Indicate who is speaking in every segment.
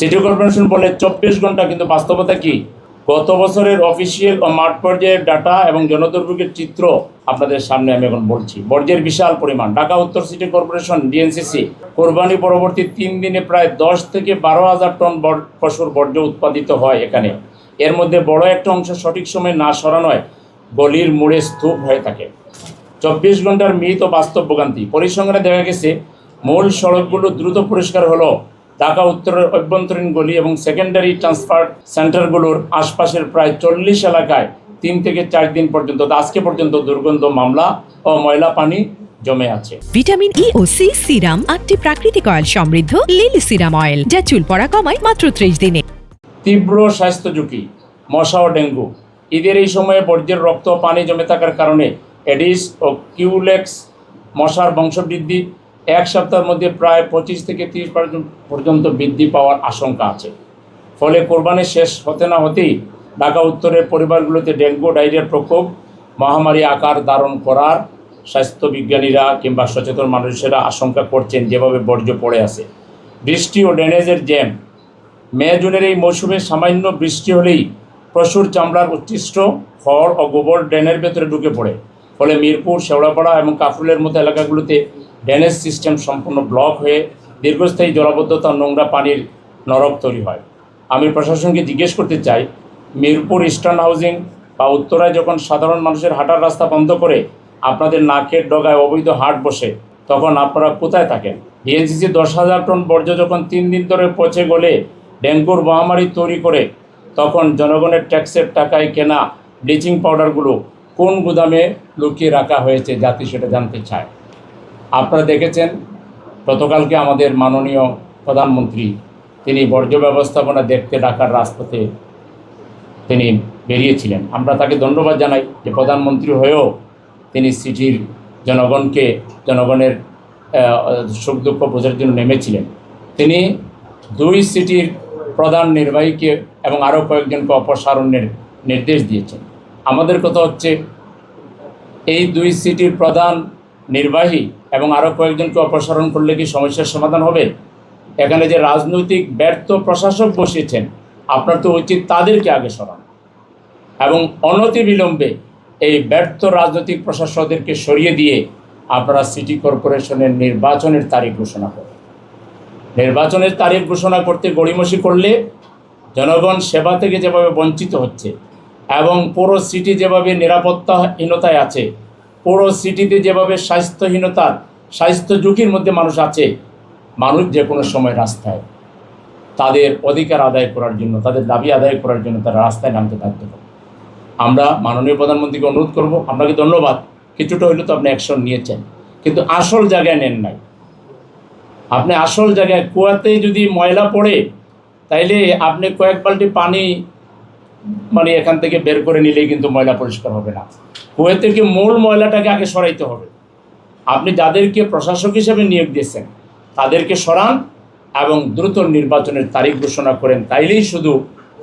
Speaker 1: City corporation বলে 24 ঘন্টা, কিন্তু বাস্তবতা কি? গত বছরের অফিসিয়াল ও মাঠ পর্যায়ের ডাটা এবং জনদুর্ভোগের চিত্র আপনাদের সামনে আমি এখন বলছি। বর্জ্যের বিশাল পরিমাণ। ঢাকা উত্তর সিটি কর্পোরেশন ডিএনসিসি কোরবানি পরবর্তী 3 দিনে প্রায় 10 থেকে 12,000 টন পশুর বর্জ্য উৎপাদিত হয় এখানে। এর মধ্যে বড় একটা অংশ সঠিক সময়ে না সরানোয় গলির মোড়ে স্তূপ হয়ে থাকে। 24 ঘন্টার মিথ ও বাস্তব ভোগান্তি। পরিসংখ্যানে দেখা গেছে মূল সড়কগুলো দ্রুত পরিষ্কার হলো ঢাকা উত্তরের অভ্যন্তরীণ গলি এবং সেকেন্ডারি ট্রান্সফার সেন্টারগুলোর আশপাশের প্রায় 40 এলাকায় 3 থেকে 4 দিন পর্যন্ত আজকে পর্যন্ত দুর্গন্ধ মামলা ও ময়লা পানি জমে আছে।
Speaker 2: ভিটামিন ই ও সি সিরাম 8টি প্রাকৃতিক অয়েল সমৃদ্ধ লিলি সিরাম অয়েল, যা চুল পড়া কমায় মাত্র 30 দিনে।
Speaker 1: তীব্র স্বাস্থ্য ঝুঁকি, মশা ও ডেঙ্গু। ঈদের এই সময়ে বর্জ্যের রক্ত ও পানি জমে থাকার কারণে এডিস ও কিউলেক্স মশার বংশবৃদ্ধি 1 সপ্তাহের মধ্যে প্রায় 25 থেকে 30% পর্যন্ত বৃদ্ধি পাওয়ার আশঙ্কা আছে। ফলে কোরবানি শেষ হতে না হতেই ঢাকা উত্তরের পরিবারগুলোতে ডেঙ্গু ডায়রিয়ার প্রকোপ মহামারী আকার ধারণ করার স্বাস্থ্যবিজ্ঞানীরা কিংবা সচেতন মানুষেরা আশঙ্কা করছেন, যেভাবে বর্জ্য পড়ে আছে। বৃষ্টি ও ড্রেনেজের জ্যাম। মে জুনের এই মৌসুমে সামান্য বৃষ্টি হলেই পশুর চামড়ার উচ্ছিষ্ট খড় ও গোবর ড্রেনের ভেতরে ঢুকে পড়ে। ফলে মিরপুর, শেওড়াপাড়া এবং কাফরুলের মতো এলাকাগুলোতে ড্রেনেজ সিস্টেম সম্পূর্ণ ব্লক হয়ে দীর্ঘস্থায়ী জলাবদ্ধতা ও নোংরা পানির নরক তৈরি হয়। আমি প্রশাসনকে জিজ্ঞেস করতে চাই, মিরপুর ইস্টার্ন হাউজিং বা উত্তরায় যখন সাধারণ মানুষের হাঁটার রাস্তা বন্ধ করে আপনাদের নাকের ডগায় অবৈধ হাট বসে, তখন আপনারা কোথায় থাকেন? ডিএনসিসি 10,000 টন বর্জ্য যখন 3 দিন ধরে পচে গলে ডেঙ্গুর মহামারী তৈরি করে, তখন জনগণের ট্যাক্সের টাকায় কেনা ব্লিচিং পাউডারগুলো কোন গুদামে লুকিয়ে রাখা হয়েছে জাতি সেটা জানতে চায়। আপনারা দেখেছেন গতকালকে আমাদের মাননীয় প্রধানমন্ত্রী তিনি বর্জ্য ব্যবস্থাপনা দেখতে ঢাকার রাজপথে তিনি বেরিয়েছিলেন। আমরা তাকে ধন্যবাদ জানাই যে প্রধানমন্ত্রী হয়েও তিনি সিটির জনগণের সুখ দুঃখ বোঝার জন্য নেমেছিলেন। তিনি 2 সিটির প্রধান নির্বাহীকে এবং আরও কয়েকজনকে অপসারণের নির্দেশ দিয়েছেন। আমাদের কথা হচ্ছে, এই 2 সিটির প্রধান নির্বাহী এবং আরও কয়েকজনকে অপসারণ করলে কি সমস্যার সমাধান হবে? এখানে যে রাজনৈতিক ব্যর্থ প্রশাসক বসিয়েছেন, আপনার তো উচিত তাদেরকে আগে সরানো এবং অনতিবিলম্বে এই ব্যর্থ রাজনৈতিক প্রশাসকদেরকে সরিয়ে দিয়ে আপনারা সিটি কর্পোরেশনের নির্বাচনের তারিখ ঘোষণা করেন। নির্বাচনের তারিখ ঘোষণা করতে গড়িমসি করলে জনগণ সেবা থেকে যেভাবে বঞ্চিত হচ্ছে এবং পুরো সিটি যেভাবে নিরাপত্তাহীনতায় আছে, পুরো সিটিতে যেভাবে স্বাস্থ্য ঝুঁকির মধ্যে মানুষ আছে, মানুষ যে কোনো সময় রাস্তায় তাদের অধিকার আদায় করার জন্য, তাদের দাবি আদায় করার জন্য তারা রাস্তায় নামতে বাধ্য হবে। আমরা মাননীয় প্রধানমন্ত্রীকে অনুরোধ করব, আপনাকে ধন্যবাদ, কিছুটা হইলেও তো আপনি অ্যাকশন নিয়েছেন, কিন্তু আসল জায়গায় নেন নাই। আপনি আসল জায়গায় কুয়াতেই যদি ময়লা পড়ে, তাইলে আপনি কয়েক বালতি পানি এখান থেকে বের করে নিলেই কিন্তু ময়লা পরিষ্কার হবে না। কুয়া থেকে মূল ময়লাটাকে আগে সরাইতে হবে। আপনি যাদেরকে প্রশাসক হিসেবে নিয়োগ দিয়েছেন তাদেরকে সরান এবং দ্রুত নির্বাচনের তারিখ ঘোষণা করেন, তাইলেই শুধু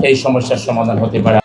Speaker 1: এই সমস্যার সমাধান হতে পারে।